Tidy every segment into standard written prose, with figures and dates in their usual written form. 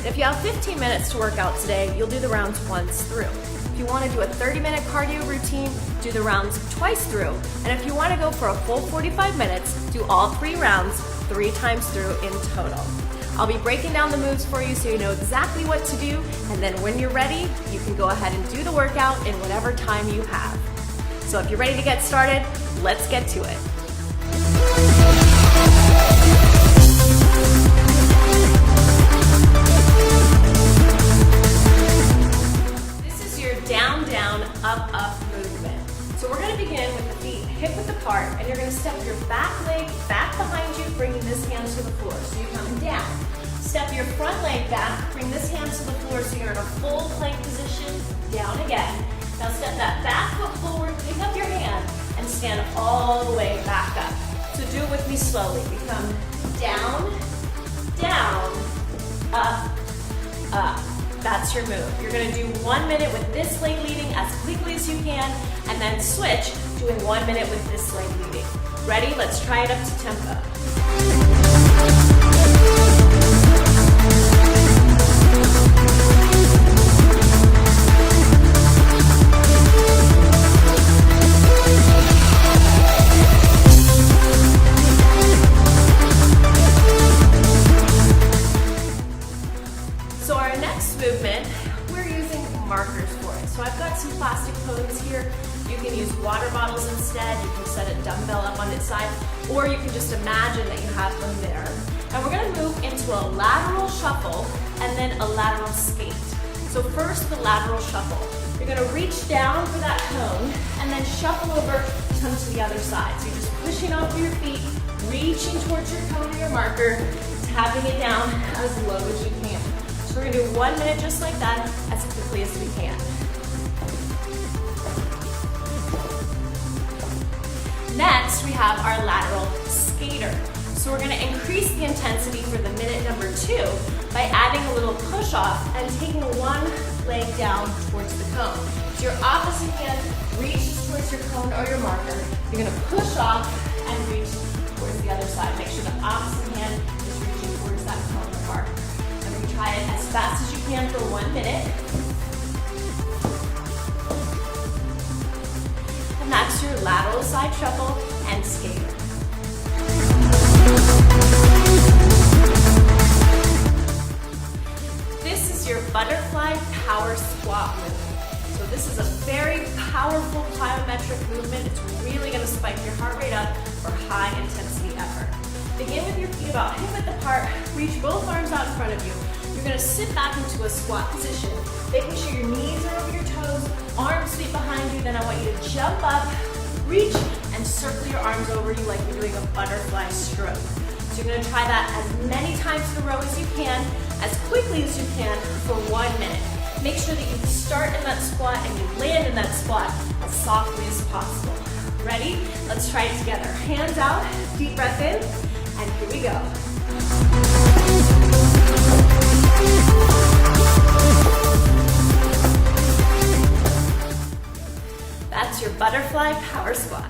If you have 15 minutes to work out today, you'll do the rounds once through. If you want to do a 30-minute cardio routine, do the rounds twice through. And if you want to go for a full 45 minutes, do all 3 rounds 3 times through in total. I'll be breaking down the moves for you so you know exactly what to do, and then when you're ready, you can go ahead and do the workout in whatever time you have. So if you're ready to get started, let's get to it. Down, down, up, up movement. So we're going to begin with the feet hip width apart, and you're going to step your back leg back behind you, bringing this hand to the floor. So you're coming down. Step your front leg back, bring this hand to the floor so you're in a full plank position, down again. Now step that back foot forward, pick up your hand, and stand all the way back up. So do it with me slowly. We come down, down, up, up. That's your move. You're going to do 1 minute with this leg leading as quickly as you can, and then switch, doing 1 minute with this leg leading. Ready? Let's try it up to tempo. So our next movement, we're using markers for it. So I've got some plastic cones here. You can use water bottles instead. You can set a dumbbell up on its side, or you can just imagine that you have them there. And we're going to move into a lateral shuffle and then a lateral skate. So first, the lateral shuffle. You're going to reach down for that cone and then shuffle over, come to the other side. So you're just pushing off your feet, reaching towards your cone or your marker, tapping it down as low as you can. So we're going to do 1 minute just like that, as quickly as we can. Next, we have our lateral skater. So we're going to increase the intensity for the minute number 2 by adding a little push off and taking one leg down towards the cone. So your opposite hand reaches towards your cone or your marker. You're going to push off and reach towards the other side. Make sure the opposite hand is reaching towards that cone or marker. Try it as fast as you can for 1 minute. And that's your lateral side shuffle and skater. This is your butterfly power squat movement. So this is a very powerful plyometric movement. It's really going to spike your heart rate up for high intensity effort. Begin with your feet about hip width apart. Reach both arms out in front of you. You're going to sit back into a squat position, making sure your knees are over your toes, arms sweep behind you. Then I want you to jump up, reach, and circle your arms over you like you're doing a butterfly stroke. So you're going to try that as many times in a row as you can, as quickly as you can for 1 minute. Make sure that you start in that squat and you land in that squat as softly as possible. Ready? Let's try it together. Hands out, deep breath in, and here we go. That's your butterfly power squat.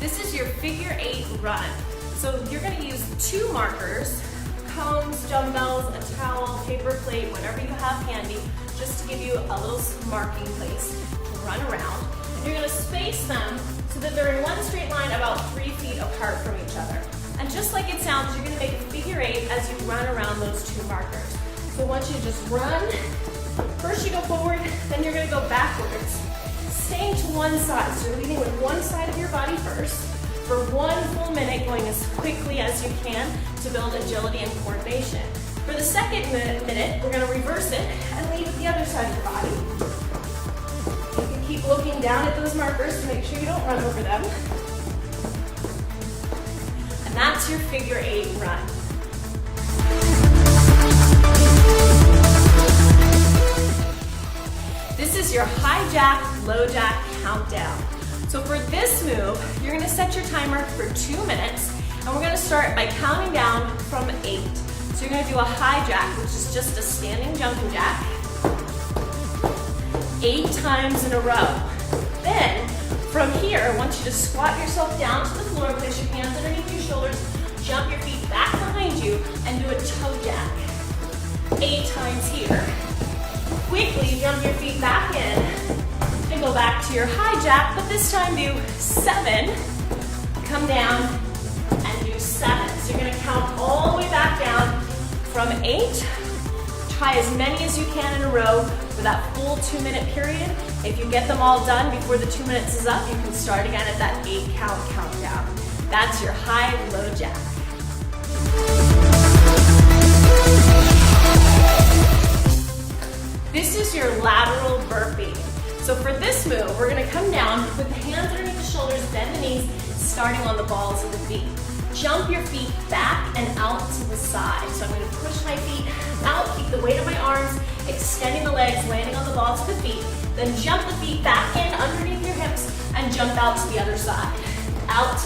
This is your figure 8 run. So you're going to use 2 markers, cones, dumbbells, a towel, paper plate, whatever you have handy, just to give you a little marking place to run around. And you're going to space them so that they're in one straight line about 3 feet apart from each other. And just like it sounds, you're going to make a figure 8 as you run around those 2 markers. So I want you to just run. First you go forward, then you're going to go backwards. Staying to one side. So you're leading with one side of your body first for 1 full minute, going as quickly as you can to build agility and coordination. For the second minute, we're going to reverse it and lead with the other side of your body. You can keep looking down at those markers to make sure you don't run over them. And that's your figure 8 run. This is your high jack, low jack countdown. So for this move, you're going to set your timer for 2 minutes, and we're going to start by counting down from 8. So you're going to do a high jack, which is just a standing jumping jack, 8 times in a row. Then, from here, I want you to squat yourself down to the floor, place your hands underneath your shoulders, jump your feet back behind you, and do a toe jack. 8 times here. Quickly jump your feet back in, and go back to your high jack, but this time do 7, come down, and do 7. So you're gonna count all the way back down from 8, try as many as you can in a row for that full 2-minute period. If you get them all done before the 2 minutes is up, you can start again at that 8 count countdown. That's your high-low jack. This is your lateral burpee. So for this move, we're gonna come down with the hands underneath the shoulders, bend the knees, starting on the balls of the feet. Jump your feet back and out to the side. So I'm gonna push my feet out, keep the weight of my arms, extending the legs, landing on the balls of the feet. Then jump the feet back in underneath your hips and jump out to the other side. Out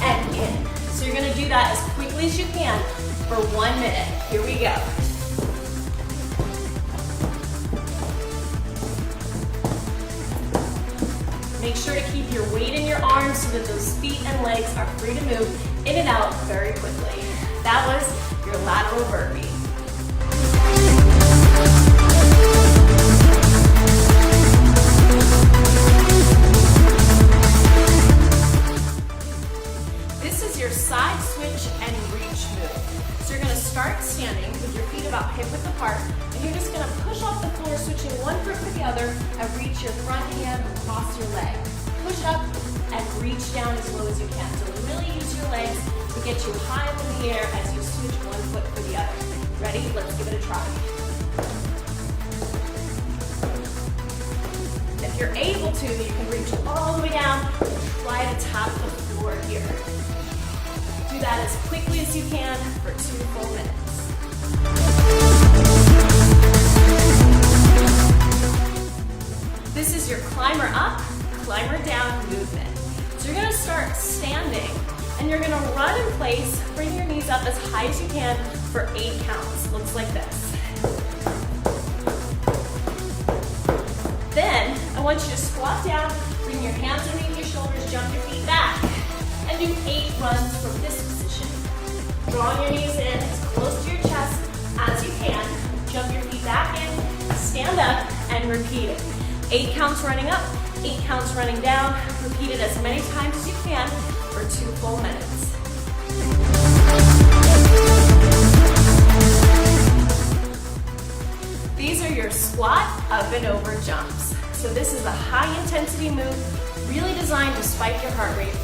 and in. So you're gonna do that as quickly as you can for 1 minute. Here we go. Make sure to keep your weight in your arms so that those feet and legs are free to move in and out very quickly. That was your lateral burpee. This is your side switch and reach move. So you're gonna start standing with your feet about hip-width apart, and you're just gonna push off the floor, switching one foot to the other, and reach your front hand across your leg. Push up and reach down as low as you can. So really use your legs to get you high up in the air as you switch one foot for the other. Ready? Let's give it a try. If you're able to, you can reach all the way down and try to tap the floor here. Do that as quickly as you can for 2 full minutes. This is your climber up, climber down movement. So you're gonna start standing and you're gonna run in place, bring your knees up as high as you can for 8 counts. Looks like this. Then I want you to squat down, bring your hands underneath your shoulders, jump your feet back, and do 8 runs from this position. Drawing your knees in as close to your chest as you can, jump your feet back in, stand up, and repeat it. 8 counts running up, 8 counts running down. Repeat it as many times as you can for 2 full minutes. These are your squat, up and over jumps. So this is a high intensity move, really designed to spike your heart rate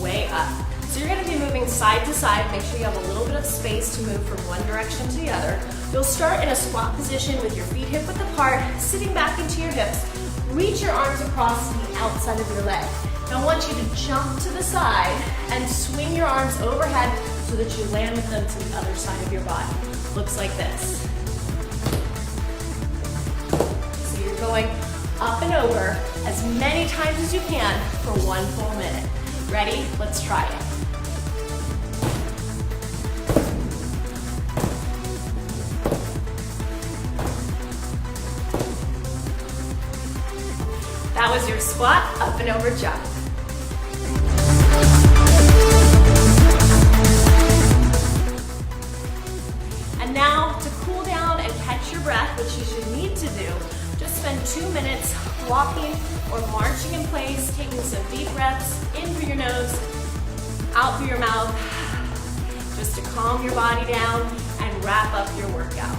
way up. So you're gonna be moving side to side. Make sure you have a little bit of space to move from one direction to the other. You'll start in a squat position with your feet hip width apart, sitting back into your hips. Reach your arms across to the outside of your leg. Now I want you to jump to the side and swing your arms overhead so that you land with them to the other side of your body. Looks like this. So you're going up and over as many times as you can for 1 full minute. Ready? Let's try it. That was your squat, up and over jump. And now to cool down and catch your breath, which you should need to do, just spend 2 minutes walking or marching in place, taking some deep breaths in through your nose, out through your mouth, just to calm your body down and wrap up your workout.